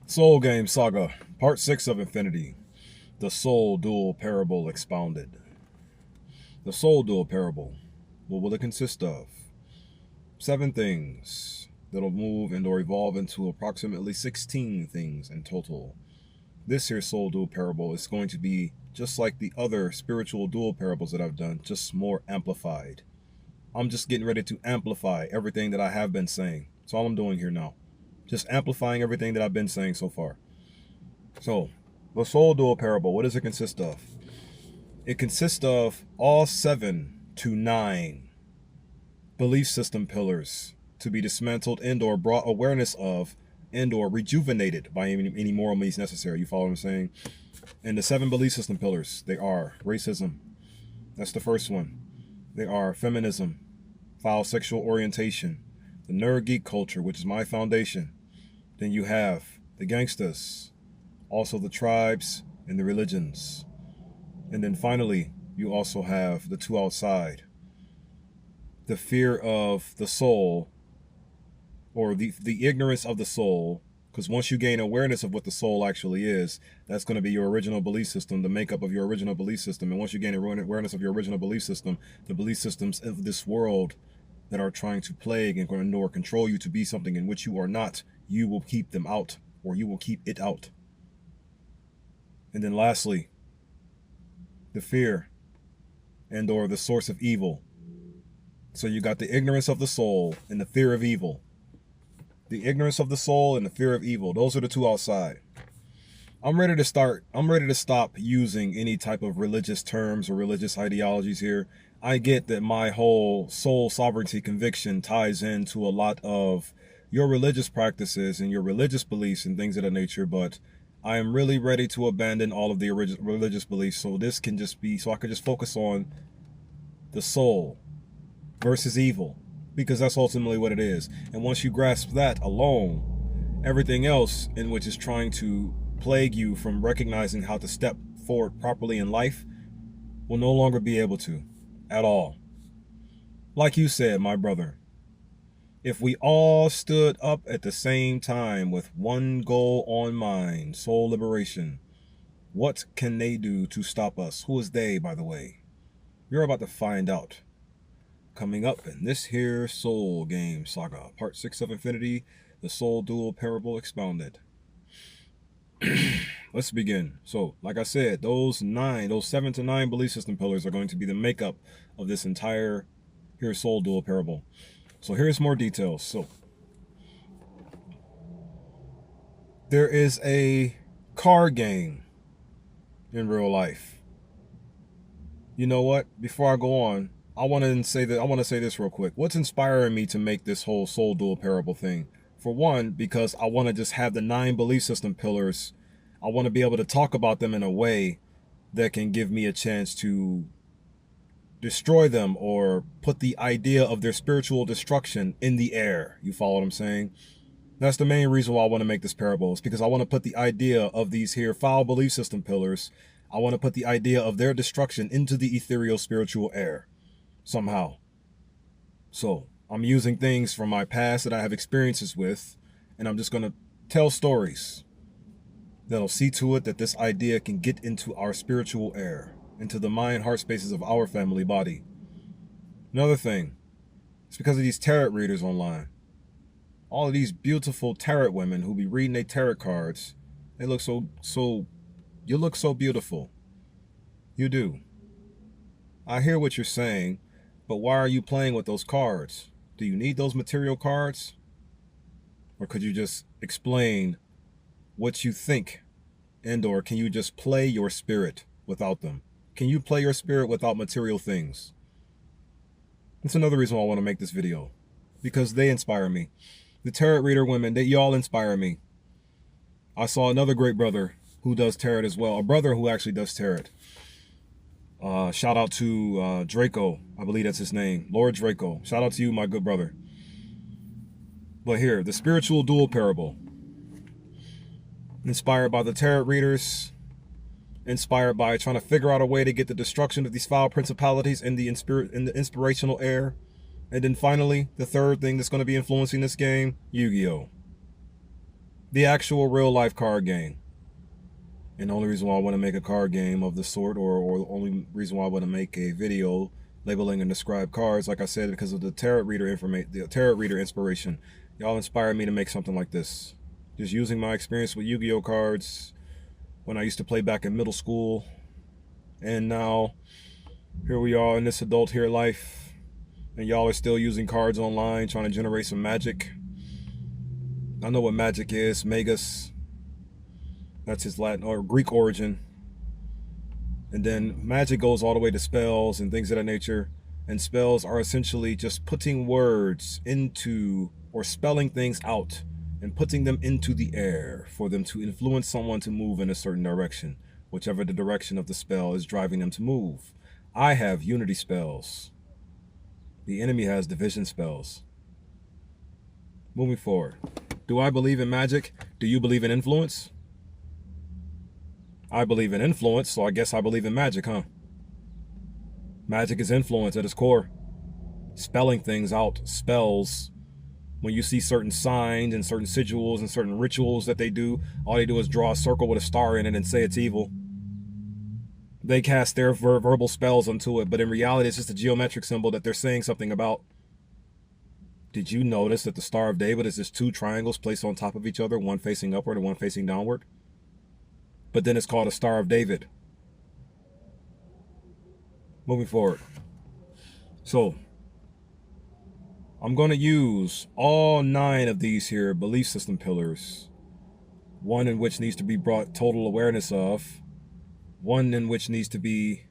Soul Game Saga, Part 6 of Infinity, the Soul Duel Parable Expounded. The Soul Duel Parable, what will it consist of? 7 things that'll move and or evolve into approximately 16 things in total. This here Soul Duel Parable is going to be just like the other spiritual duel parables that I've done, just more amplified. I'm just getting ready to amplify everything that I have been saying. That's all I'm doing here now. Just amplifying everything that I've been saying so far. So, the Soul Duel Parable, what does it consist of? It consists of all 7 to 9 belief system pillars to be dismantled and or brought awareness of and or rejuvenated by any moral means necessary. You follow what I'm saying? And the 7 belief system pillars, they are racism. That's the first one. They are feminism, foul sexual orientation, the nerd geek culture, which is my foundation. Then you have the gangstas, also the tribes and the religions. And then finally, you also have the 2 outside. The fear of the soul, or the ignorance of the soul, because once you gain awareness of what the soul actually is, that's going to be your original belief system, the makeup of your original belief system. And once you gain awareness of your original belief system, the belief systems of this world that are trying to plague and or control you to be something in which you are not, you will keep them out, or you will keep it out. And then lastly, the fear and or the source of evil. So you got the ignorance of the soul and the fear of evil. The ignorance of the soul and the fear of evil. Those are the 2 outside. I'm ready to stop using any type of religious terms or religious ideologies here. I get that my whole soul sovereignty conviction ties into a lot of your religious practices and your religious beliefs and things of that nature, but I am really ready to abandon all of the religious beliefs, so this can just be, so I can just focus on the soul versus evil, because that's ultimately what it is. And once you grasp that alone, everything else in which is trying to plague you from recognizing how to step forward properly in life will no longer be able to at all. Like you said, my brother, if we all stood up at the same time with one goal on mind, soul liberation, what can they do to stop us? Who is they, by the way? You're about to find out. Coming up in this here Soul Game Saga, Part 6 of Infinity, the Soul Duel Parable Expounded. Let's begin. So, like I said, those 7 to 9 belief system pillars are going to be the makeup of this entire here Soul Duel Parable. So here's more details. So, there is a card game in real life. You know what? Before I go on, I want to say this real quick. What's inspiring me to make this whole Soul Duel Parable thing? For one, because I want to just have the 9 belief system pillars. I want to be able to talk about them in a way that can give me a chance to destroy them or put the idea of their spiritual destruction in the air. You follow what I'm saying? That's the main reason why I want to make this parable, is because I want to put the idea of these here foul belief system pillars, I want to put the idea of their destruction into the ethereal spiritual air somehow. So I'm using things from my past that I have experiences with, and I'm just going to tell stories that'll see to it that this idea can get into our spiritual air, into the mind, heart spaces of our family body. Another thing, it's because of these tarot readers online. All of these beautiful tarot women who be reading their tarot cards, they look you look so beautiful. You do. I hear what you're saying, but why are you playing with those cards? Do you need those material cards? Or could you just explain what you think, and or can you just play your spirit without them? Can you play your spirit without material things? That's another reason why I want to make this video, because they inspire me. The tarot reader women, y'all inspire me. I saw another great brother who does tarot as well, a brother who actually does tarot. Shout out to Draco, I believe that's his name, Lord Draco. Shout out to you, my good brother. But here, the spiritual duel parable, inspired by the tarot readers, inspired by trying to figure out a way to get the destruction of these foul principalities in the inspirational air. And then finally, the third thing that's going to be influencing this game, Yu-Gi-Oh! the actual real life card game. And the only reason why I want to make a card game of the sort, or the only reason why I want to make a video labeling and describe cards, like I said, because of the tarot reader inspiration. Y'all inspired me to make something like this. Just using my experience with Yu-Gi-Oh cards when I used to play back in middle school. And now, here we are in this adult here life. And y'all are still using cards online, trying to generate some magic. I know what magic is. Magus. That's his Latin or Greek origin. And then magic goes all the way to spells and things of that nature. And spells are essentially just putting words into, or spelling things out and putting them into the air for them to influence someone to move in a certain direction, whichever the direction of the spell is driving them to move. I have unity spells. The enemy has division spells. Moving forward. Do I believe in magic? Do you believe in influence? I believe in influence, so I guess I believe in magic, huh? Magic is influence at its core. Spelling things out, spells. When you see certain signs and certain sigils and certain rituals that they do, all they do is draw a circle with a star in it and say it's evil. They cast their verbal spells onto it, but in reality it's just a geometric symbol that they're saying something about. Did you notice that the Star of David is just two triangles placed on top of each other, one facing upward and one facing downward? But then it's called a Star of David. Moving forward. So, I'm going to use all 9 of these here belief system pillars. One in which needs to be brought total awareness of. One in which needs to be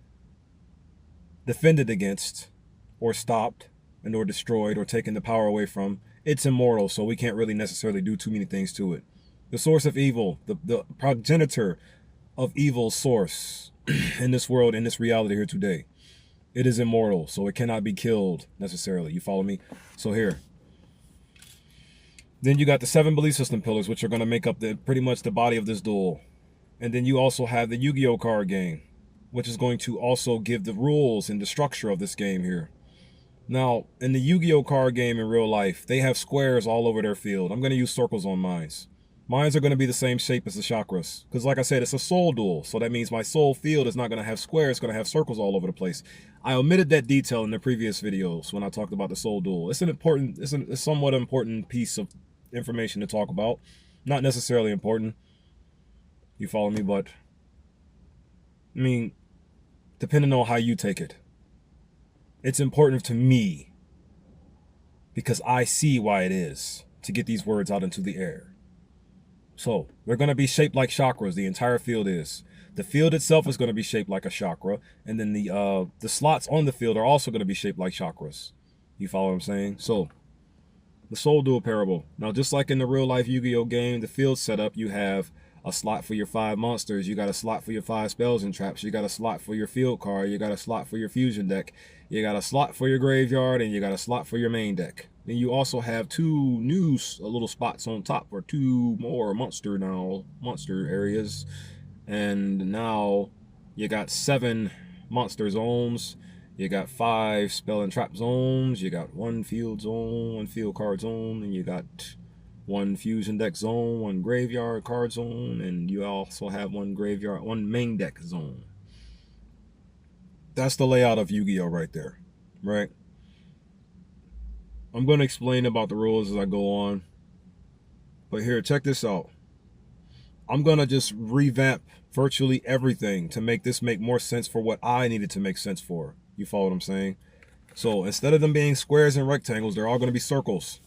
defended against, or stopped, and or destroyed, or taken the power away from. It's immortal, so we can't really necessarily do too many things to it. The source of evil, the progenitor of evil's source in this world, in this reality here today. It is immortal, so it cannot be killed necessarily. You follow me? So here. Then you got the 7 belief system pillars, which are going to make up pretty much the body of this duel. And then you also have the Yu-Gi-Oh card game, which is going to also give the rules and the structure of this game here. Now, in the Yu-Gi-Oh card game in real life, they have squares all over their field. I'm going to use circles on mines. Mines are going to be the same shape as the chakras. Because like I said, it's a soul duel. So that means my soul field is not going to have squares. It's going to have circles all over the place. I omitted that detail in the previous videos when I talked about the soul duel. It's a somewhat important piece of information to talk about. Not necessarily important. You follow me? But, I mean, depending on how you take it. It's important to me. Because I see why it is to get these words out into the air. So, they're going to be shaped like chakras. The entire field is. The field itself is going to be shaped like a chakra. And then the slots on the field are also going to be shaped like chakras. You follow what I'm saying? So, the Soul Duel parable. Now, just like in the real life Yu-Gi-Oh game, the field setup, you have a slot for your 5 monsters. You got a slot for your 5 spells and traps. You got a slot for your field card. You got a slot for your fusion deck. You got a slot for your graveyard. And you got a slot for your main deck. Then you also have 2 new little spots on top, or 2 more monster areas. And now you got 7 monster zones. You got 5 spell and trap zones. You got 1 field zone, 1 field card zone, and you got 1 fusion deck zone, 1 graveyard card zone, and you also have 1 main deck zone. That's the layout of Yu-Gi-Oh right there, right? I'm going to explain about the rules as I go on. But here, check this out. I'm going to just revamp virtually everything to make this make more sense for what I needed to make sense for. You follow what I'm saying? So instead of them being squares and rectangles, they're all going to be circles.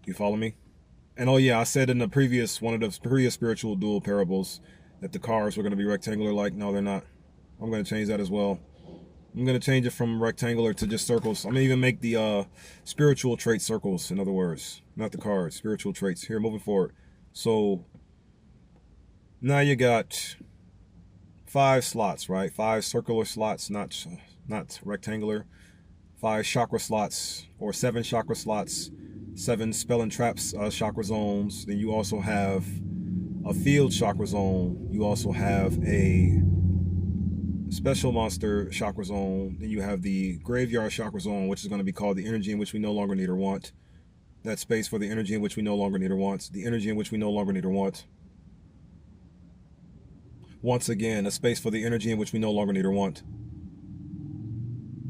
You follow me? And oh yeah, I said in the one of the previous spiritual duel parables that the cards were going to be rectangular like. No, they're not. I'm going to change that as well. I'm going to change it from rectangular to just circles. I'm going to even make the spiritual trait circles, in other words. Not the cards, spiritual traits. Here, moving forward. So, now you got 5 slots, right? 5 circular slots, not rectangular. 5 chakra slots, or 7 chakra slots. 7 spell and traps chakra zones. Then you also have a field chakra zone. You also have a special monster chakra zone. Then you have the graveyard chakra zone, which is going to be called the energy in which we no longer need or want. that space for the energy in which we no longer need or want. The energy in which we no longer need or want. Once again, a space for the energy in which we no longer need or want.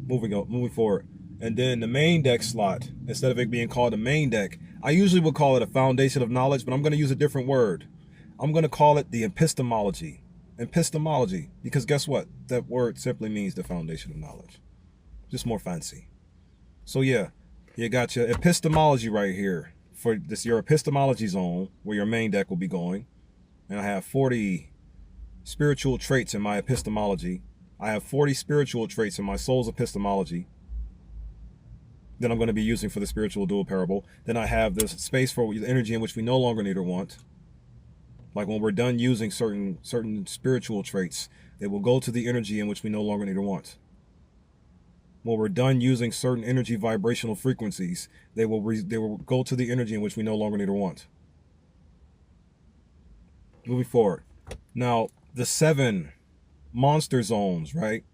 Moving forward. And then the main deck slot, instead of it being called a main deck, I usually would call it a foundation of knowledge, but I'm going to use a different word. I'm going to call it the epistemology. Epistemology, because guess what? That word simply means the foundation of knowledge. Just more fancy. So yeah, you got your epistemology right here for this, your epistemology zone, where your main deck will be going. And I have 40 spiritual traits in my epistemology. I have 40 spiritual traits in my soul's epistemology that I'm going to be using for the spiritual dual parable. Then I have this space for the energy in which we no longer need or want. Like when we're done using certain spiritual traits, they will go to the energy in which we no longer need or want. When we're done using certain energy vibrational frequencies, they will go to the energy in which we no longer need or want. Moving forward. Now, the 7 monster zones, right?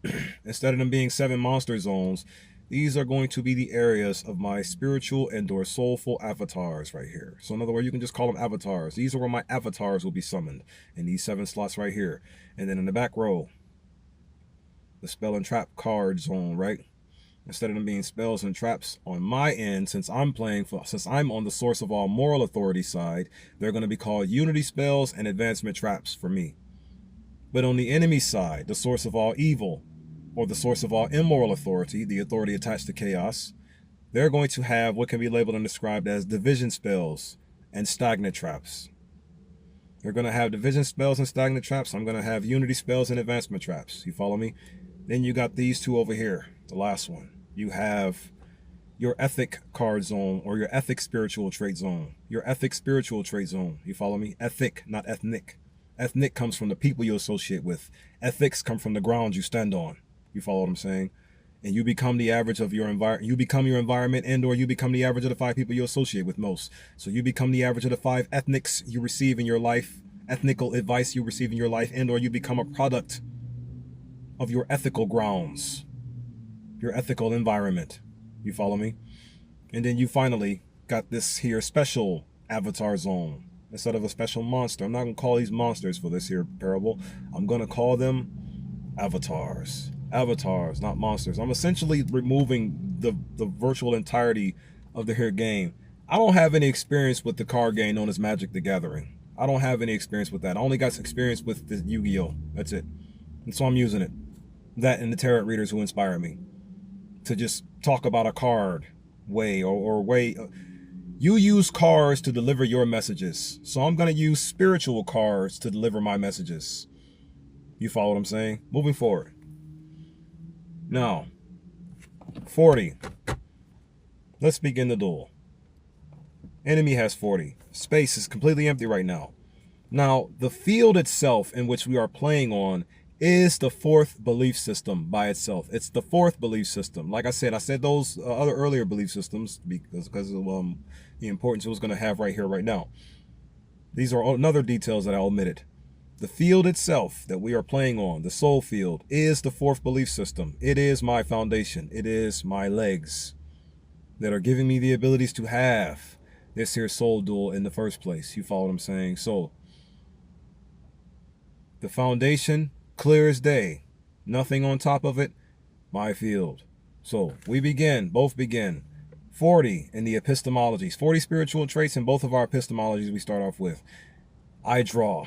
Instead of them being 7 monster zones, these are going to be the areas of my spiritual and/or soulful avatars right here. So in other words, you can just call them avatars. These are where my avatars will be summoned in these 7 slots right here. And then in the back row, the spell and trap card zone, right? Instead of them being spells and traps on my end, since I'm on the source of all moral authority side, they're going to be called unity spells and advancement traps for me. But on the enemy side, the source of all evil, or the source of all immoral authority, the authority attached to chaos, they're going to have what can be labeled and described as division spells and stagnant traps. They're going to have division spells and stagnant traps. I'm going to have unity spells and advancement traps. You follow me? Then you got these 2 over here, the last one. You have your ethic card zone, or your ethic spiritual trait zone. Your ethic spiritual trait zone. You follow me? Ethic, not ethnic. Ethnic comes from the people you associate with. Ethics come from the ground you stand on. You follow what I'm saying? And you become the average of your environment. You become your environment, and/or you become the average of the 5 people you associate with most. So you become the average of the 5 ethnics you receive in your life, ethnical advice you receive in your life, and/or you become a product of your ethical grounds, your ethical environment. You follow me? And then you finally got this here special avatar zone. Instead of a special monster, I'm not going to call these monsters for this here parable. I'm going to call them avatars. Avatars, not monsters. I'm essentially removing the virtual entirety of the here game. I don't have any experience with the card game known as Magic the Gathering. I don't have any experience with that. I only got experience with the Yu-Gi-Oh! That's it. And so I'm using it. That and the tarot readers who inspire me to just talk about a card way or way. You use cards to deliver your messages. So I'm going to use spiritual cards to deliver my messages. You follow what I'm saying? Moving forward. Now, 40. Let's begin the duel. Enemy has 40. Space is completely empty right now. Now, the field itself in which we are playing on is the 4th belief system by itself. It's the 4th belief system. Like I said those other earlier belief systems because of the importance it was going to have right here, right now. These are another details that I omitted. The field itself that we are playing on, the soul field, is the 4th belief system. It is my foundation. It is my legs that are giving me the abilities to have this here soul duel in the first place. You follow what I'm saying? So, the foundation, clear as day. Nothing on top of it, my field. So, we begin, both begin. 40 in the epistemologies. 40 spiritual traits in both of our epistemologies we start off with. I draw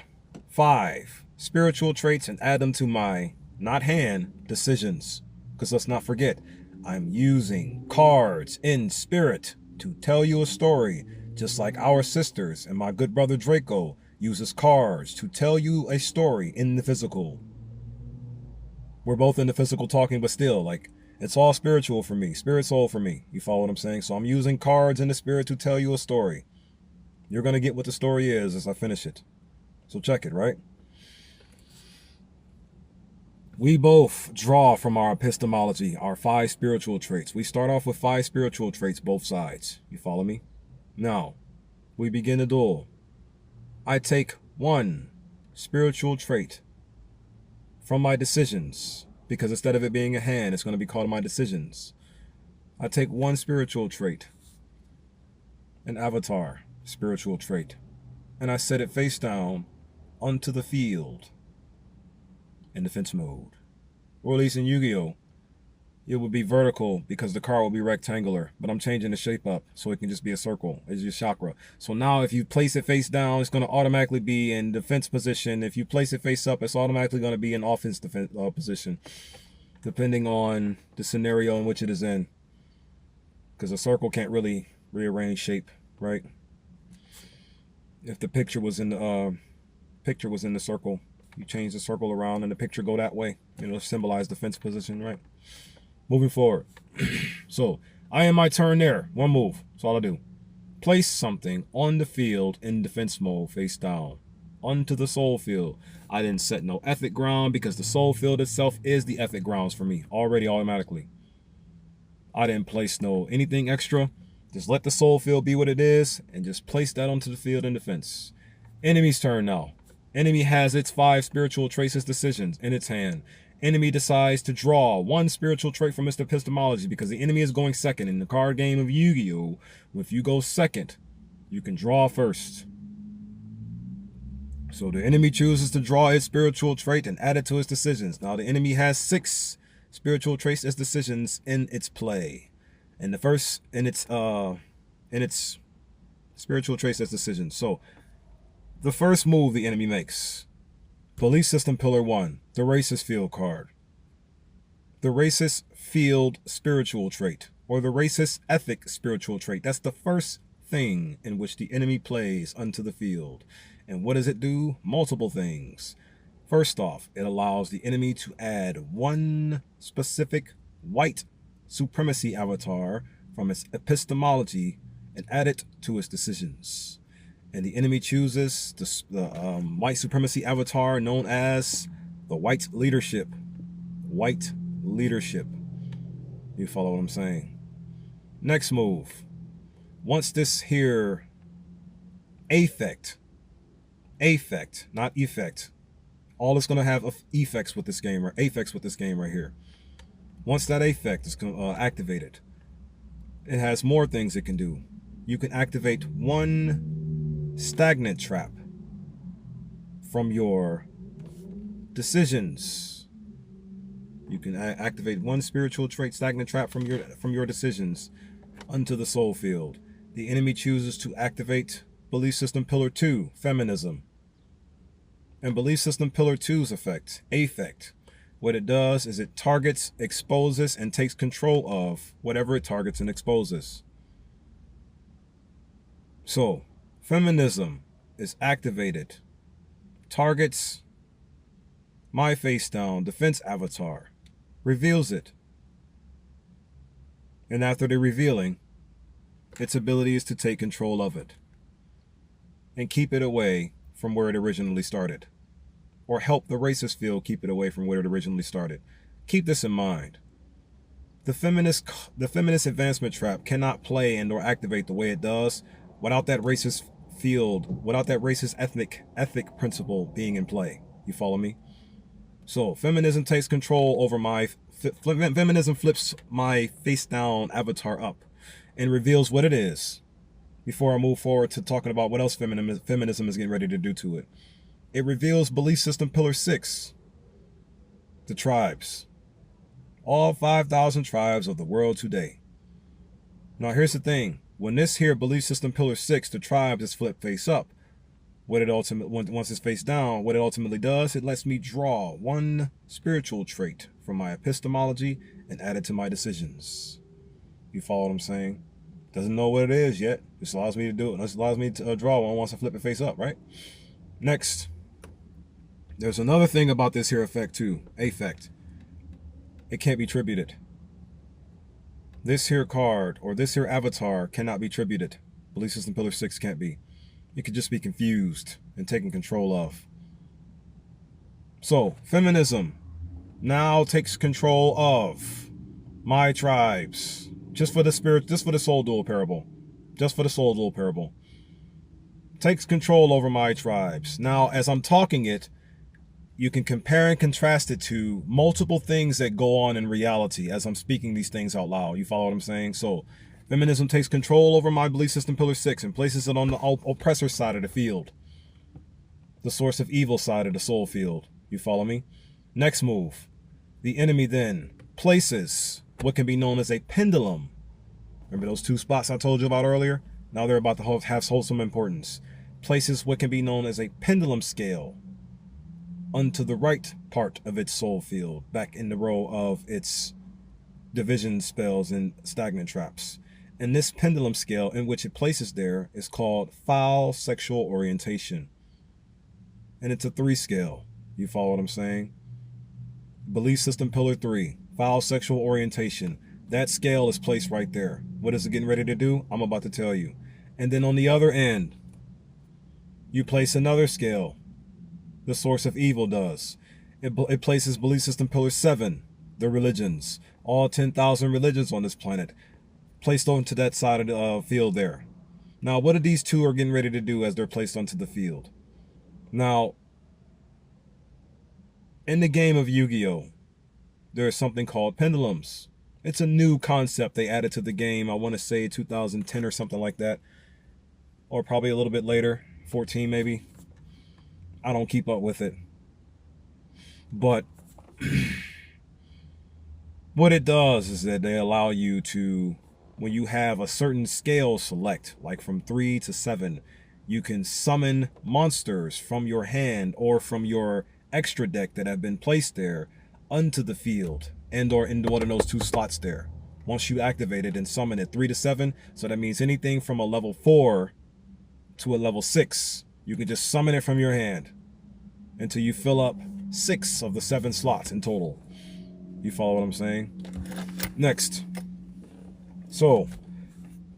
5 spiritual traits and add them to my, not hand, decisions. Because let's not forget, I'm using cards in spirit to tell you a story, just like our sisters and my good brother Draco uses cards to tell you a story in the physical. We're both in the physical talking, but still, like, it's all spiritual for me, spirit soul for me. You follow what I'm saying? So I'm using cards in the spirit to tell you a story. You're going to get what the story is as I finish it. So check it, right? We both draw from our epistemology, our 5 spiritual traits. We start off with 5 spiritual traits, both sides. You follow me? Now, we begin the duel. I take 1 spiritual trait from my decisions, because instead of it being a hand, it's going to be called my decisions. I take 1 spiritual trait an avatar, spiritual trait, and I set it face down onto the field in defense mode. Or at least in Yu-Gi-Oh! It would be vertical because the card will be rectangular, but I'm changing the shape up so it can just be a circle. It's your chakra. So now if you place it face down, it's going to automatically be in defense position. If you place it face up, it's automatically going to be in offense position, depending on the scenario in which it is in. Because a circle can't really rearrange shape, right? If the picture was in the circle, you change the circle around and the picture go that way. It'll symbolize defense position, right? Moving forward. So I end my turn there. One move. That's all I do. Place something on the field in defense mode face down onto the soul field. I didn't set no ethic ground because the soul field itself is the ethic grounds for me already automatically. I didn't place no anything extra. Just let the soul field be what it is and just place that onto the field in defense. Enemy's turn now. Enemy has its 5 spiritual traces decisions in its hand. Enemy decides to draw 1 spiritual trait from its epistemology because the enemy is going second. In the card game of Yu-Gi-Oh! If you go second, you can draw first. So the enemy chooses to draw its spiritual trait and add it to its decisions. Now the enemy has 6 spiritual traits as decisions in its play. And the first in its spiritual traits as decisions. So the first move the enemy makes. Belief System Pillar 1, the Racist Field card. The Racist Field Spiritual Trait, or the Racist Ethic Spiritual Trait. That's the first thing in which the enemy plays onto the field. And what does it do? Multiple things. First off, it allows the enemy to add 1 specific white supremacy avatar from its epistemology and add it to its decisions. And the enemy chooses the white supremacy avatar known as the white leadership. White leadership. You follow what I'm saying? Next move. Once this here affect, not effect. All it's going to have effects with this game, affects with this game right here. Once that affect is activated, it has more things it can do. You can activate 1 stagnant trap from your decisions. You can activate 1 spiritual trait stagnant trap from your decisions onto the soul field. The enemy chooses to activate Belief System Pillar 2, Feminism. And Belief System Pillar 2's affect. What it does is it targets, exposes, and takes control of whatever it targets and exposes. So Feminism is activated, targets my face down defense avatar, reveals it. And after the revealing, its ability is to take control of it and keep it away from where it originally started, or help the racist field keep it away from where it originally started. Keep this in mind. The feminist advancement trap cannot play and or activate the way it does without that racist field, without that racist ethic principle being in play. You follow me? So feminism takes control over feminism flips my face down avatar up and reveals what it is before I move forward to talking about what else feminism is getting ready to do to it. It reveals Belief System Pillar 6, the tribes. All 5,000 tribes of the world today. Now here's the thing. When this here Belief System Pillar 6, the tribes, is flipped face up, once it's face down, what it ultimately does, it lets me draw 1 spiritual trait from my epistemology and add it to my decisions. You follow what I'm saying? Doesn't know what it is yet. This allows me to do it. This allows me to draw 1 once I flip it face up, right? Next, there's another thing about this here effect too. Affect. It can't be tributed. This here card or this here avatar cannot be tributed. Belief System Pillar 6 can't be. It could just be confused and taken control of. So feminism now takes control of my tribes. Just for the Soul Duel parable. Just for the Soul Duel parable. Takes control over my tribes. Now, as I'm talking it, you can compare and contrast it to multiple things that go on in reality as I'm speaking these things out loud. You follow what I'm saying? So Feminism takes control over my belief system pillar 6 and places it on the oppressor side of the field. The source of evil side of the soul field. You follow me? Next move. The enemy then places what can be known as a pendulum. Remember those two spots I told you about earlier? Now they're about to have wholesome importance. Places what can be known as a pendulum scale unto the right part of its soul field, back in the row of its division spells and stagnant traps. And this pendulum scale in which it places there is called foul sexual orientation. And it's a 3 scale. You follow what I'm saying? Belief system pillar 3, foul sexual orientation. That scale is placed right there. What is it getting ready to do? I'm about to tell you. And then on the other end, you place another scale. The source of evil does. It places belief system pillar 7, the religions. All 10,000 religions on this planet placed onto that side of the field there. Now, what are these two are getting ready to do as they're placed onto the field? Now, in the game of Yu-Gi-Oh, there's something called pendulums. It's a new concept they added to the game. I want to say 2010 or something like that. Or probably a little bit later, 14 maybe. I don't keep up with it. But what it does is that they allow you to, when you have a certain scale select, like from 3 to 7, you can summon monsters from your hand or from your extra deck that have been placed there onto the field and or into one of those 2 slots there. Once you activate it and summon it 3 to 7, so that means anything from a level 4 to a level 6, you can just summon it from your hand until you fill up 6 of the 7 slots in total. You follow what I'm saying? Next. So,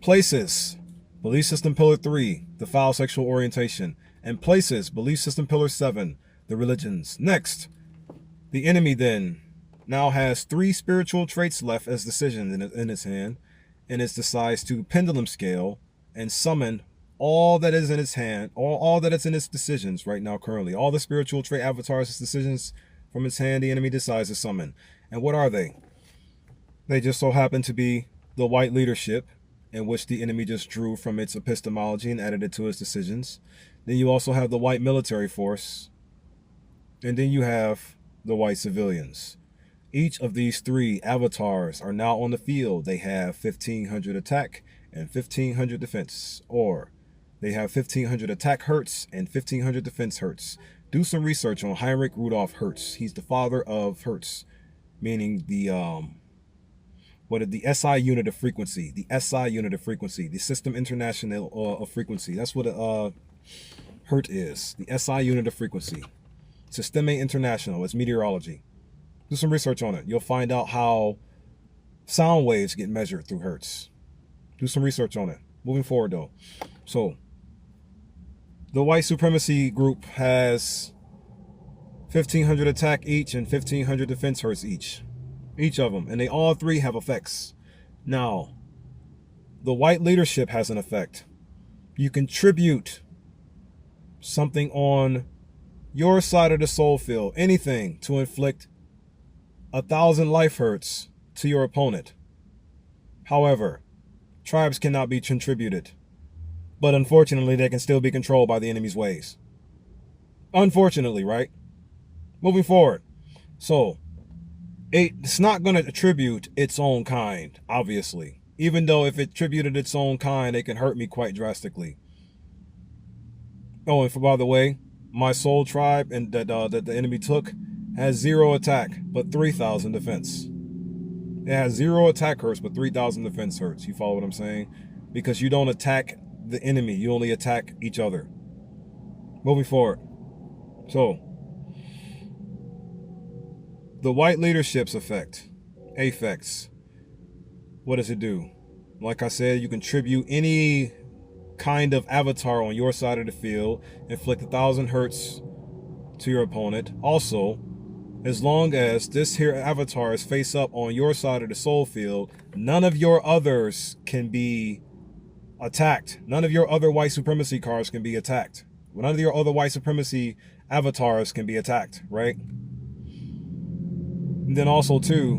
places, belief system pillar 3, the foul sexual orientation, and places, belief system pillar 7, the religions. Next, the enemy then now has 3 spiritual traits left as decisions in his hand, and it decides to pendulum scale and summon all that is in its hand, all that is in its decisions right now currently. All the spiritual trait avatars, its decisions from its hand, the enemy decides to summon. And what are they? They just so happen to be the white leadership, in which the enemy just drew from its epistemology and added it to its decisions. Then you also have the white military force. And then you have the white civilians. Each of these 3 avatars are now on the field. They have 1,500 attack and 1,500 defense. Or they have 1,500 attack Hertz and 1,500 defense Hertz. Do some research on Heinrich Rudolf Hertz. He's the father of Hertz, meaning the SI unit of frequency. The SI unit of frequency. The System International of Frequency. That's what a Hertz is. The SI unit of frequency. Systeme International. It's meteorology. Do some research on it. You'll find out how sound waves get measured through Hertz. Do some research on it. Moving forward though. So, the white supremacy group has 1,500 attack each and 1,500 defense Hertz each. Each of them. And they all 3 have effects. Now, the white leadership has an effect. You contribute something on your side of the soul field, anything to inflict 1,000 life Hertz to your opponent. However, tribes cannot be contributed, but unfortunately they can still be controlled by the enemy's ways. Unfortunately, right? Moving forward. So, it's not going to attribute its own kind, obviously. Even though if it attributed its own kind, it can hurt me quite drastically. Oh, and by the way, my soul tribe and that the enemy took has 0 attack, but 3,000 defense. It has 0 attack Hertz, but 3,000 defense Hertz. You follow what I'm saying? Because you don't attack the enemy, you only attack each other. Moving forward. So, the white leadership's effect, affects. What does it do? Like I said, you contribute any kind of avatar on your side of the field, inflict 1,000 Hertz to your opponent. Also, as long as this here avatar is face up on your side of the soul field, none of your others can be attacked. None of your other white supremacy cards can be attacked. None of your other white supremacy avatars can be attacked, right? And then also too,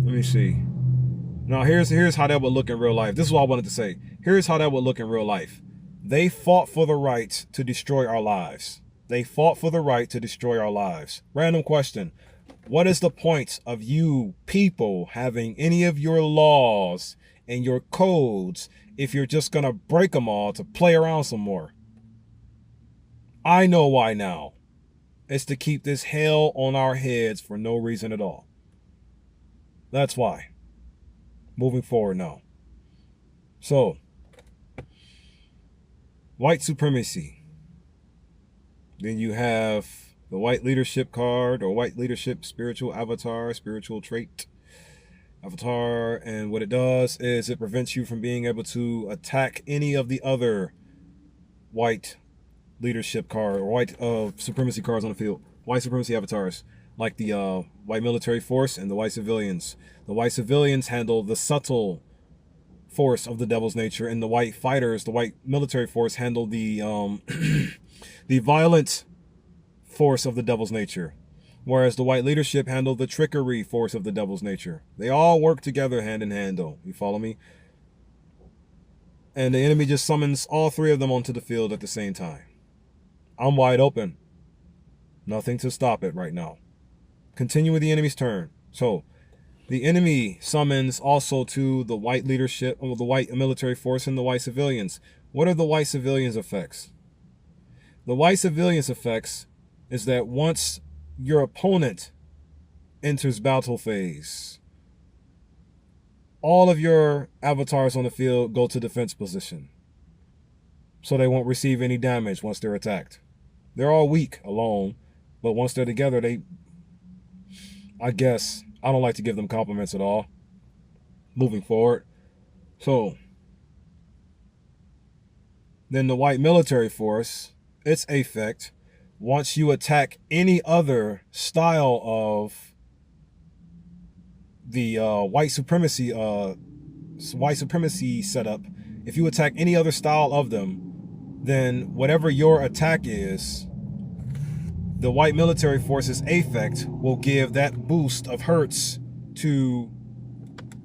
let me see. Now, here's how that would look in real life. This is what I wanted to say. Here's how that would look in real life. They fought for the right to destroy our lives. They fought for the right to destroy our lives. Random question. What is the point of you people having any of your laws and your codes if you're just going to break them all to play around some more? I know why now. It's to keep this hell on our heads for no reason at all. That's why. Moving forward now. So, white supremacy. Then you have the white leadership card, or white leadership spiritual avatar, spiritual trait avatar. And what it does is it prevents you from being able to attack any of the other white leadership card or white supremacy cards on the field. White supremacy avatars, like the white military force and the white civilians. The white civilians handle the subtle force of the devil's nature, and the white fighters, the white military force, handle the the violent force of the devil's nature, whereas the white leadership handle the trickery force of the devil's nature. They all work together hand in hand, though. You follow me? And the enemy just summons all three of them onto the field at the same time. I'm wide open. Nothing to stop it right now. Continue with the enemy's turn. So, the enemy summons also to the white leadership, or the white military force, and the white civilians. What are the white civilians' effects? The white civilians' effects is that once your opponent enters battle phase, all of your avatars on the field go to defense position, so they won't receive any damage once they're attacked. They're all weak alone, but once they're together, I guess, I don't like to give them compliments at all. Moving forward. So, then the white military force, its effect, once you attack any other style of the white supremacy setup, if you attack any other style of them, then whatever your attack is, the white military force's effect will give that boost of hertz to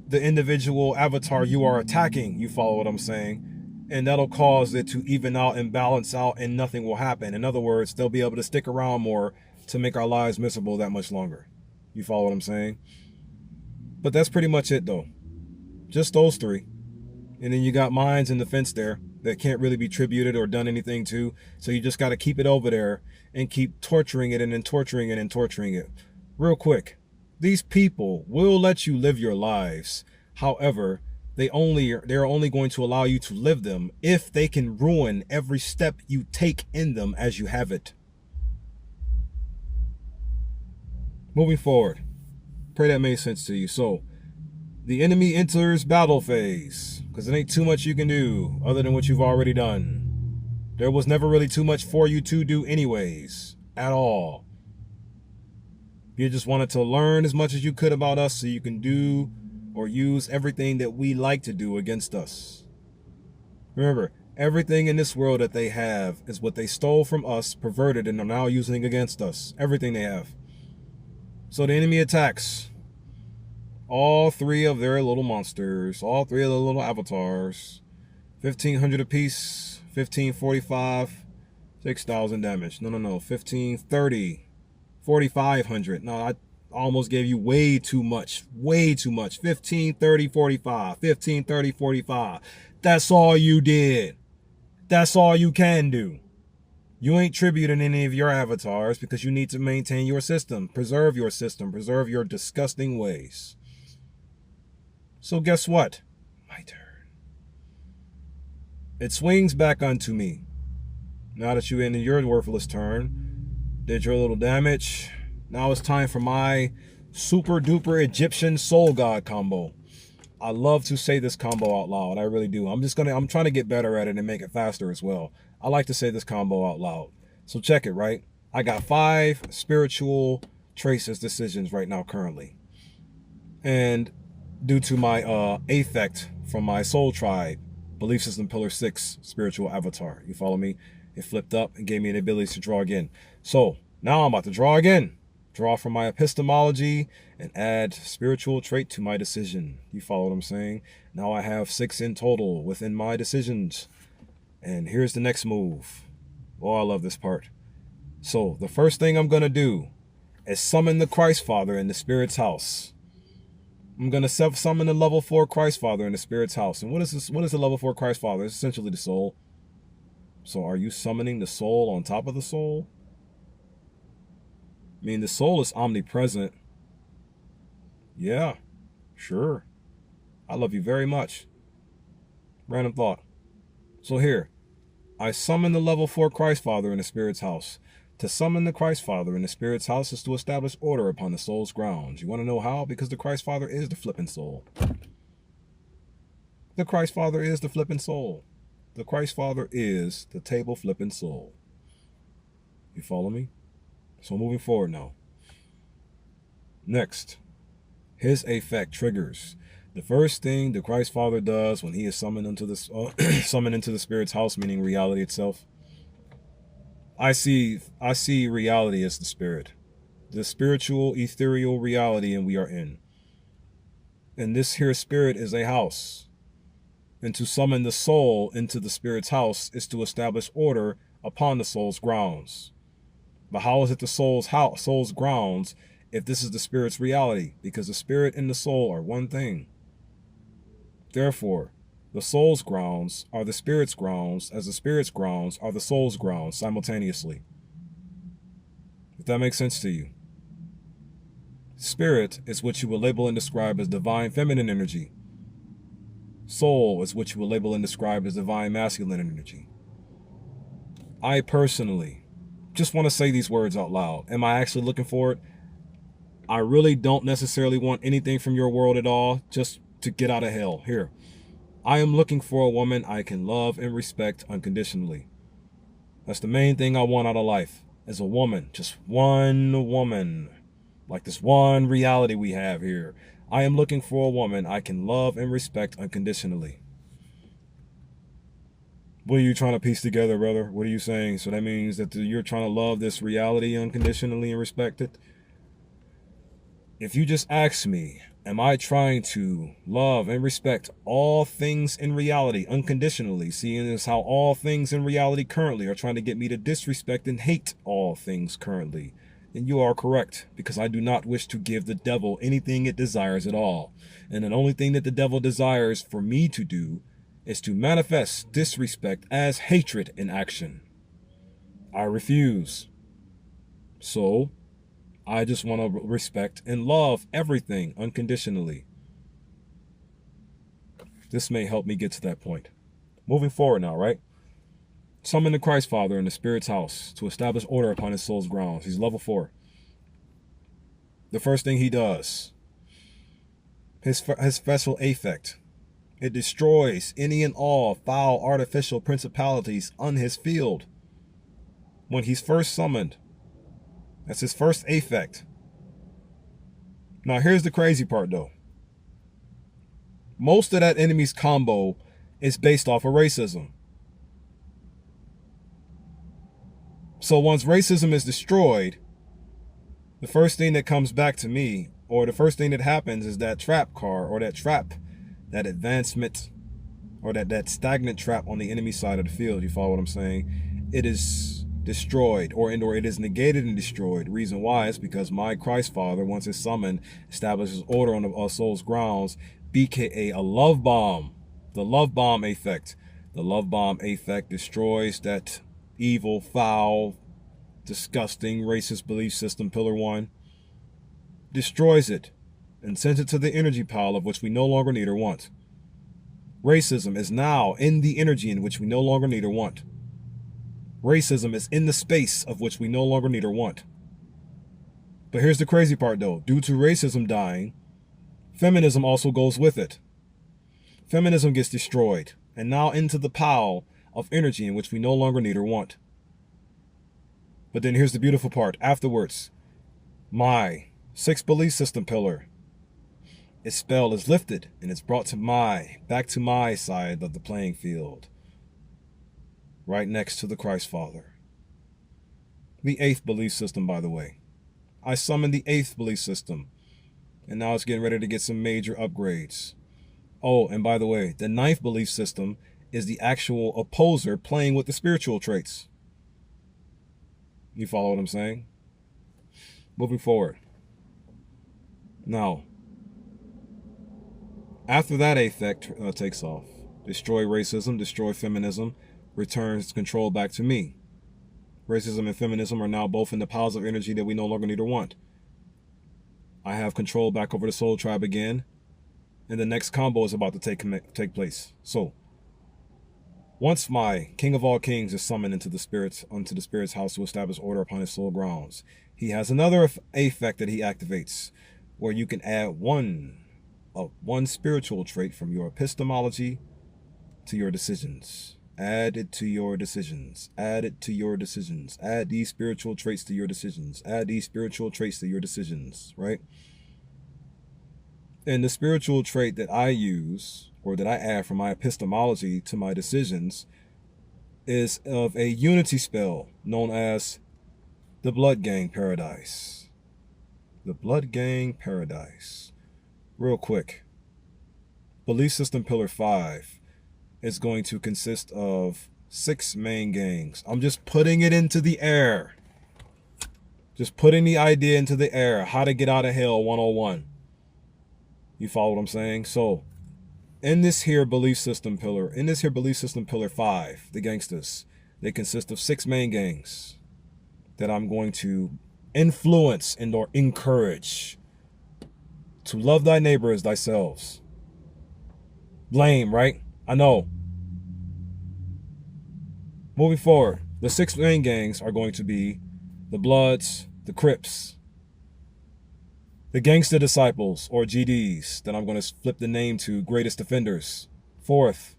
the individual avatar you are attacking. You follow what I'm saying? And that'll cause it to even out and balance out, and nothing will happen. In other words, they'll be able to stick around more to make our lives miserable that much longer. You follow what I'm saying? But that's pretty much it, though. Just those three. And then you got mines in the fence there that can't really be tributed or done anything to. So you just got to keep it over there and keep torturing it and then torturing it and torturing it. Real quick, these people will let you live your lives. However, they're only going to allow you to live them if they can ruin every step you take in them as you have it. Moving forward. Pray that made sense to you. So, the enemy enters battle phase, because it ain't too much you can do other than what you've already done. There was never really too much for you to do anyways, at all. You just wanted to learn as much as you could about us so you can do or use everything that we like to do against us. Remember, everything in this world that they have is what they stole from us, perverted, and are now using against us. Everything they have. So the enemy attacks all three of their little monsters, all three of the little avatars. 1,500 apiece, 1,545, 6,000 damage. No, 1,530, 4,500. No, I almost gave you way too much. Way too much. 15, 30, 45. 15, 30, 45. That's all you did. That's all you can do. You ain't tributing any of your avatars because you need to maintain your system. Preserve your system. Preserve your disgusting ways. So guess what? My turn. It swings back unto me. Now that you ended your worthless turn, did your little damage. Now it's time for my super duper Egyptian soul god combo. I love to say this combo out loud. I really do. I'm trying to get better at it and make it faster as well. I like to say this combo out loud. So check it, right? I got 5 spiritual traces decisions right now currently. And due to my affect from my soul tribe, belief system pillar 6 spiritual avatar. You follow me? It flipped up and gave me the ability to draw again. So now I'm about to draw again. Draw from my epistemology and add spiritual trait to my decision. You follow what I'm saying? Now I have 6 in total within my decisions. And here's the next move. Oh, I love this part. So the first thing I'm going to do is summon the Christ Father in the Spirit's house. I'm going to summon the level 4 Christ Father in the Spirit's house. And what is this? What is the level 4 Christ Father? It's essentially the soul. So are you summoning the soul on top of the soul? I mean, the soul is omnipresent. Yeah, sure. I love you very much. Random thought. So here, I summon the level 4 Christ Father in the Spirit's house. To summon the Christ Father in the Spirit's house is to establish order upon the soul's grounds. You want to know how? Because the Christ Father is the flipping soul. The Christ Father is the flipping soul. The Christ Father is the table flipping soul. You follow me? So moving forward now. Next, his effect triggers. The first thing the Christ Father does when he is summoned into this summoned into the Spirit's house, meaning reality itself. I see reality as the Spirit, the spiritual, ethereal reality, and we are in. And this here Spirit is a house. And to summon the soul into the Spirit's house is to establish order upon the soul's grounds. But how is it the soul's grounds if this is the Spirit's reality? Because the Spirit and the soul are one thing. Therefore, the soul's grounds are the Spirit's grounds, as the Spirit's grounds are the soul's grounds simultaneously. If that makes sense to you. Spirit is what you will label and describe as divine feminine energy. Soul is what you will label and describe as divine masculine energy. I personally just want to say these words out loud. Am I actually looking for it? I really don't necessarily want anything from your world at all, just to get out of hell. Here, I am looking for a woman I can love and respect unconditionally. That's the main thing I want out of life, is a woman, just one woman, like this one reality we have here. I am looking for a woman I can love and respect unconditionally. What are you trying to piece together, brother? What are you saying? So that means that you're trying to love this reality unconditionally and respect it? If you just ask me, am I trying to love and respect all things in reality unconditionally, seeing as how all things in reality currently are trying to get me to disrespect and hate all things currently, then you are correct, because I do not wish to give the devil anything it desires at all. And the only thing that the devil desires for me to do is to manifest disrespect as hatred in action. I refuse. So, I just want to respect and love everything unconditionally. This may help me get to that point. Moving forward now, right? Summon the Christ Father in the Spirit's house to establish order upon his soul's grounds. He's level 4. The first thing he does, his special effect, it destroys any and all foul artificial principalities on his field. When he's first summoned, that's his first effect. Now here's the crazy part though. Most of that enemy's combo is based off of racism. So once racism is destroyed, the first thing that comes back to me, or the first thing that happens, is that trap card, or that trap, that advancement, or that stagnant trap on the enemy side of the field. You follow what I'm saying? It is destroyed, or it is negated and destroyed. Reason why is because my Christ Father, once it's summoned, establishes order on the soul's grounds, BKA a love bomb. The love bomb effect. The love bomb effect destroys that evil, foul, disgusting, racist belief system, Pillar 1. Destroys it and sends it to the energy pile of which we no longer need or want. Racism is now in the energy in which we no longer need or want. Racism is in the space of which we no longer need or want. But here's the crazy part though. Due to racism dying, feminism also goes with it. Feminism gets destroyed and now into the pile of energy in which we no longer need or want. But then here's the beautiful part. Afterwards, my 6th belief system pillar, its spell is lifted and it's brought to back to my side of the playing field. Right next to the Christ Father. The 8th belief system, by the way. I summoned the 8th belief system. And now it's getting ready to get some major upgrades. Oh, and by the way, the 9th belief system is the actual opposer playing with the spiritual traits. You follow what I'm saying? Moving forward. Now, after that effect takes off, destroy racism, destroy feminism, returns control back to me. Racism and feminism are now both in the piles of energy that we no longer need or want. I have control back over the soul tribe again, and the next combo is about to take place. So, once my King of all Kings is summoned into the spirit's house to establish order upon his soul grounds, he has another effect that he activates, where you can add one spiritual trait from your epistemology to your decisions. Add it to your decisions. Add it to your decisions. Add these spiritual traits to your decisions. Add these spiritual traits to your decisions, right? And the spiritual trait that I use, or that I add from my epistemology to my decisions, is of a unity spell known as the Blood Gang Paradise. The Blood Gang Paradise. Real quick. Belief System Pillar 5 is going to consist of 6 main gangs. I'm just putting it into the air. Just putting the idea into the air. How to get out of hell 101. You follow what I'm saying? So, in this here belief system pillar 5, the gangsters, they consist of 6 main gangs that I'm going to influence and or encourage to love thy neighbor as thyself. Lame, right? I know. Moving forward, the 6 main gangs are going to be the Bloods, the Crips, the Gangster Disciples, or GDs, that I'm going to flip the name to Greatest Defenders. 4th,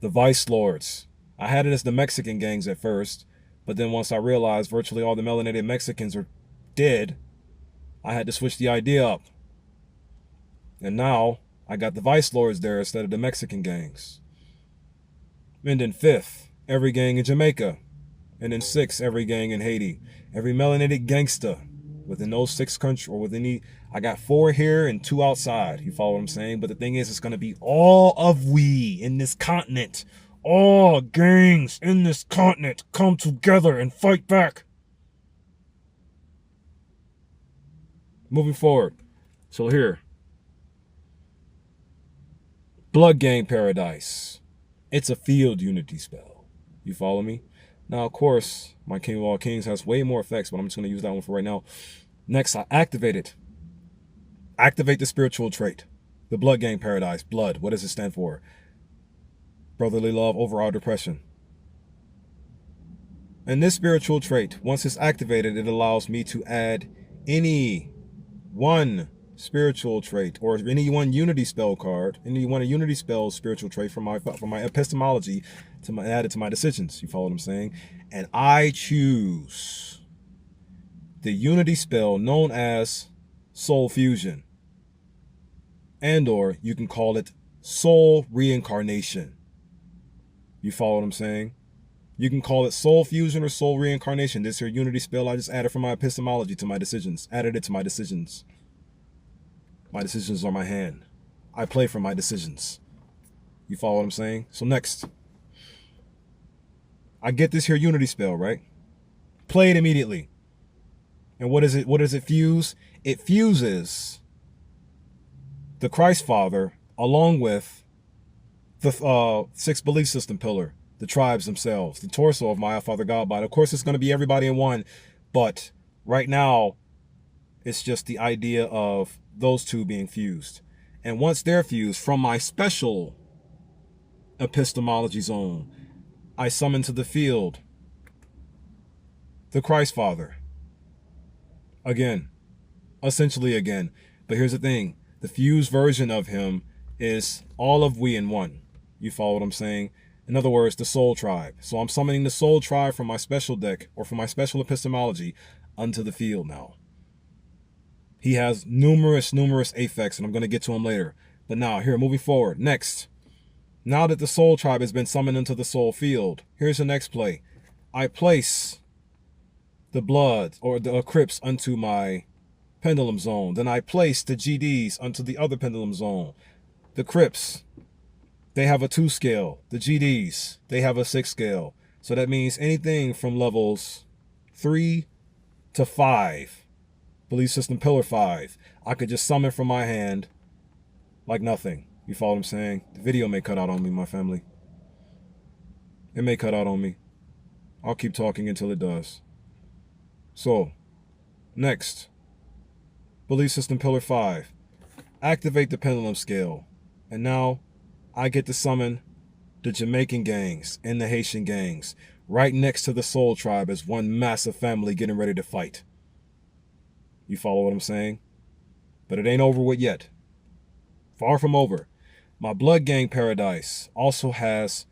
the Vice Lords. I had it as the Mexican gangs at first, but then once I realized virtually all the melanated Mexicans are dead, I had to switch the idea up. And now, I got the Vice Lords there instead of the Mexican gangs. And then 5th, every gang in Jamaica. And then 6th, every gang in Haiti. Every melanated gangster within those 6 countries, or within I got 4 here and 2 outside. You follow what I'm saying? But the thing is, it's going to be all of we in this continent. All gangs in this continent come together and fight back. Moving forward. So here. Blood Gang Paradise. It's a field unity spell. You follow me? Now, of course, my King of all Kings has way more effects, but I'm just going to use that one for right now. Next, I activate it. Activate the spiritual trait. The Blood Gang Paradise. Blood. What does it stand for? Brotherly love over our depression. And this spiritual trait, once it's activated, it allows me to add any one spiritual trait, or any one unity spell card, any one unity spell spiritual trait from my epistemology to add it to my decisions. You follow what I'm saying? And I choose the unity spell known as Soul Fusion, and or you can call it Soul Reincarnation. You follow what I'm saying? You can call it Soul Fusion or Soul Reincarnation. This here unity spell I just added from my epistemology to my decisions. Added it to my decisions. My decisions are my hand. I play for my decisions. You follow what I'm saying? So next, I get this here unity spell, right? Play it immediately. And what is it? What does it fuse? It fuses the Christ Father along with the 6th belief system pillar, the tribes themselves, the torso of my Father God body. Of course, it's going to be everybody in one, but right now, it's just the idea of those 2 being fused. And once they're fused, from my special epistemology zone, I summon to the field the Christ Father. Again. Essentially again. But here's the thing. The fused version of him is all of we in one. You follow what I'm saying? In other words, the Soul Tribe. So I'm summoning the Soul Tribe from my special deck, or from my special epistemology, unto the field now. He has numerous effects, and I'm going to get to him later. But now, here, moving forward. Next, now that the Soul Tribe has been summoned into the Soul Field, here's the next play. I place the Blood, or the Crips, unto my pendulum zone. Then I place the GDs onto the other pendulum zone. The Crips, they have a 2 scale. The GDs, they have a 6 scale. So that means anything from levels 3 to 5, belief system pillar 5, I could just summon from my hand like nothing. You follow what I'm saying? The video may cut out on me, my family. It may cut out on me. I'll keep talking until it does. So, next, belief system pillar 5. Activate the pendulum scale. And now I get to summon the Jamaican gangs and the Haitian gangs right next to the Soul Tribe as one massive family getting ready to fight. You follow what I'm saying? But it ain't over with yet. Far from over. My Blood Gang Paradise also has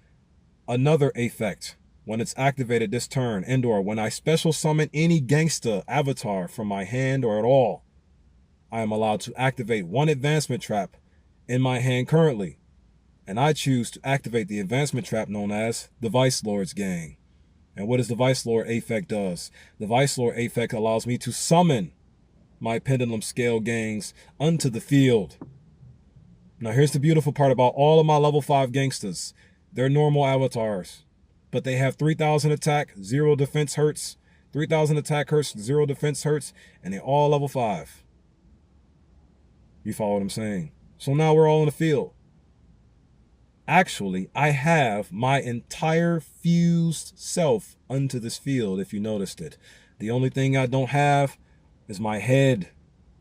another effect when it's activated this turn, and/or when I special summon any gangsta avatar from my hand or at all, I am allowed to activate one advancement trap in my hand currently. And I choose to activate the advancement trap known as the Vice Lord's Gang. And what does the Vice Lord effect does? The Vice Lord effect allows me to summon my pendulum scale gangs unto the field. Now here's the beautiful part about all of my level 5 gangsters. They're normal avatars, but they have 3,000 attack, 0 defense hurts, 3,000 attack hurts, 0 defense hurts, and they're all level 5. You follow what I'm saying? So now we're all in the field. Actually, I have my entire fused self unto this field, if you noticed it. The only thing I don't have is my head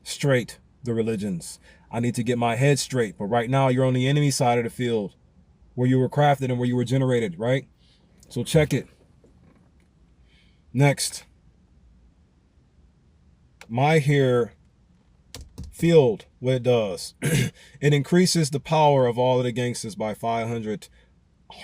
straight, the religions. I need to get my head straight, but right now you're on the enemy side of the field where you were crafted and where you were generated, right? So check it. Next, my here field, what it does, it increases the power of all of the gangsters by 500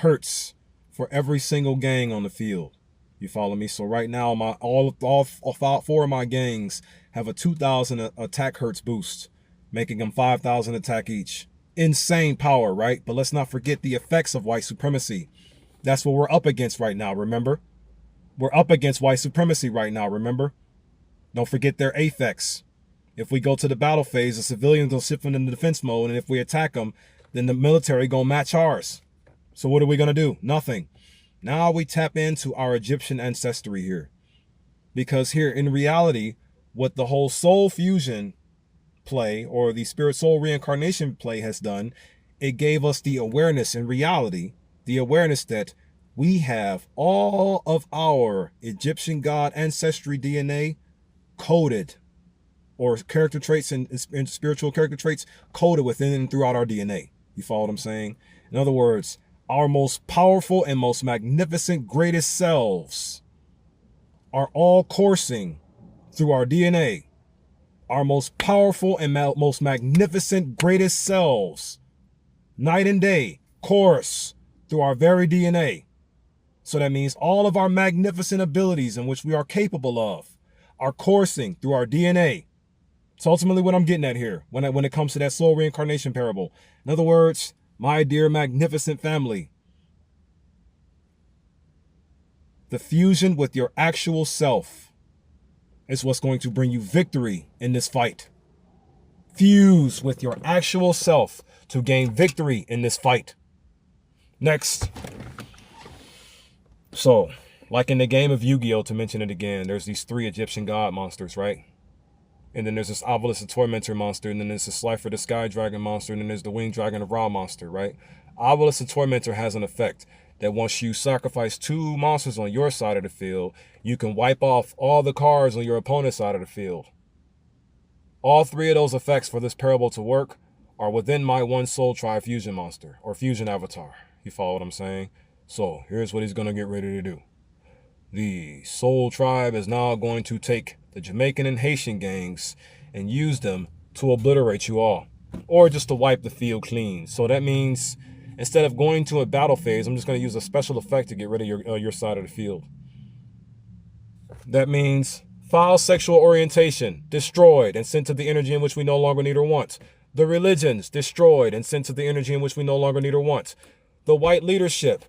hertz for every single gang on the field. You follow me? So right now, all 4 of my gangs have a 2,000 attack hertz boost, making them 5,000 attack each. Insane power, right? But let's not forget the effects of white supremacy. That's what we're up against right now, remember? We're up against white supremacy right now, remember? Don't forget their affects. If we go to the battle phase, the civilians will shift into defense mode, and if we attack them, then the military gonna match ours. So what are we gonna do? Nothing. Now we tap into our Egyptian ancestry here. Because here, in reality, what the whole soul fusion play, or the spirit soul reincarnation play has done, it gave us the awareness in reality, the awareness that we have all of our Egyptian God ancestry DNA coded, or character traits and spiritual character traits coded within and throughout our DNA. You follow what I'm saying? In other words, our most powerful and most magnificent greatest selves are all coursing through our DNA. Our most powerful and most magnificent greatest selves, night and day, course through our very DNA. So that means all of our magnificent abilities in which we are capable of are coursing through our DNA. So ultimately what I'm getting at here when it comes to that soul reincarnation parable. In other words, my dear magnificent family, the fusion with your actual self is what's going to bring you victory in this fight. Fuse with your actual self to gain victory in this fight. Next. So, like in the game of Yu-Gi-Oh, to mention it again, there's these 3 Egyptian god monsters, right? And then there's this Obelisk the Tormentor monster, and then there's the Slifer the Sky Dragon monster, and then there's the Winged Dragon of Ra monster, right? Obelisk the Tormentor has an effect that once you sacrifice 2 monsters on your side of the field, you can wipe off all the cards on your opponent's side of the field. All 3 of those effects for this parable to work are within my 1 Soul Tribe fusion monster, or fusion avatar. You follow what I'm saying? So here's what he's going to get ready to do. The Soul Tribe is now going to take the Jamaican and Haitian gangs and use them to obliterate you all, or just to wipe the field clean. So that means instead of going to a battle phase, I'm just going to use a special effect to get rid of your side of the field. That means foul sexual orientation destroyed and sent to the energy in which we no longer need or want. The religions destroyed and sent to the energy in which we no longer need or want. The white leadership,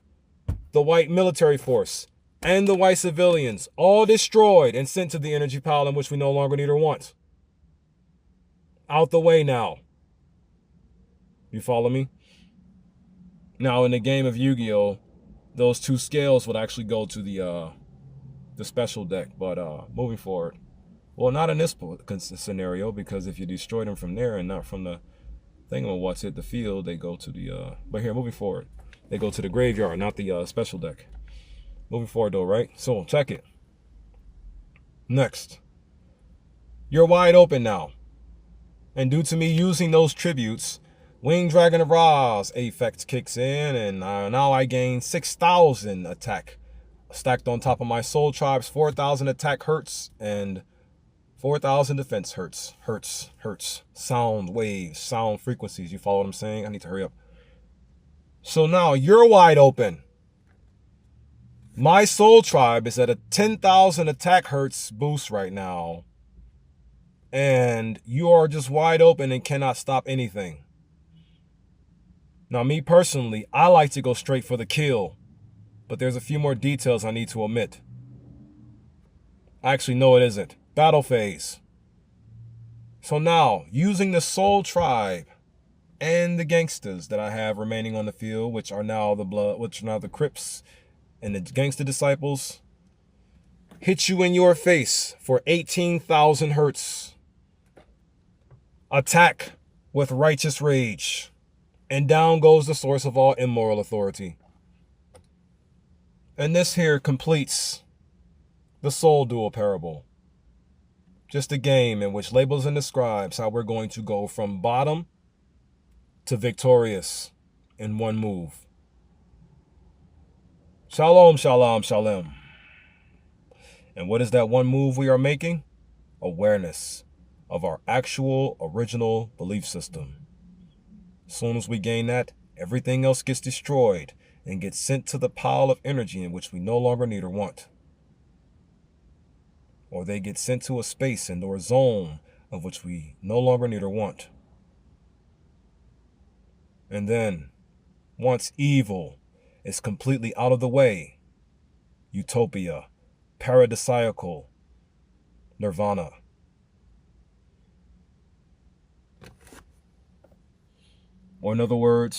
the white military force, and the white civilians, all destroyed and sent to the energy pile in which we no longer need or want. Out the way now. You follow me? Now, in the game of Yu-Gi-Oh, those two scales would actually go to the special deck. But moving forward, well, not in this scenario, because if you destroy them from there and not from the thing on what's hit the field, they go to the. But here, moving forward, they go to the graveyard, not the special deck. Moving forward, though, right? So check it. Next, you're wide open now, and due to me using those tributes, Winged Dragon of Ra's effect kicks in, and now I gain 6,000 attack, stacked on top of my Soul Tribe's 4,000 attack hurts and 4,000 defense hurts. Sound waves, sound frequencies. You follow what I'm saying? I need to hurry up. So now you're wide open. My Soul Tribe is at a 10,000 attack hurts boost right now, and you are just wide open and cannot stop anything. Now, me personally, I like to go straight for the kill, but there's a few more details I need to omit. Actually, no, it isn't. Battle phase. So now, using the Soul Tribe and the gangsters that I have remaining on the field, which are now the Crips and the Gangster Disciples, hit you in your face for 18,000 hurts. Attack with Righteous Rage. And down goes the source of all immoral authority. And this here completes the Soul Duel parable. Just a game in which labels and describes how we're going to go from bottom to victorious in one move. Shalom, shalom, shalom. And what is that one move we are making? Awareness of our actual original belief system. As soon as we gain that, everything else gets destroyed and gets sent to the pile of energy in which we no longer need or want. Or they get sent to a space and or a zone of which we no longer need or want. And then, once evil is completely out of the way, utopia, paradisiacal, nirvana. Or in other words,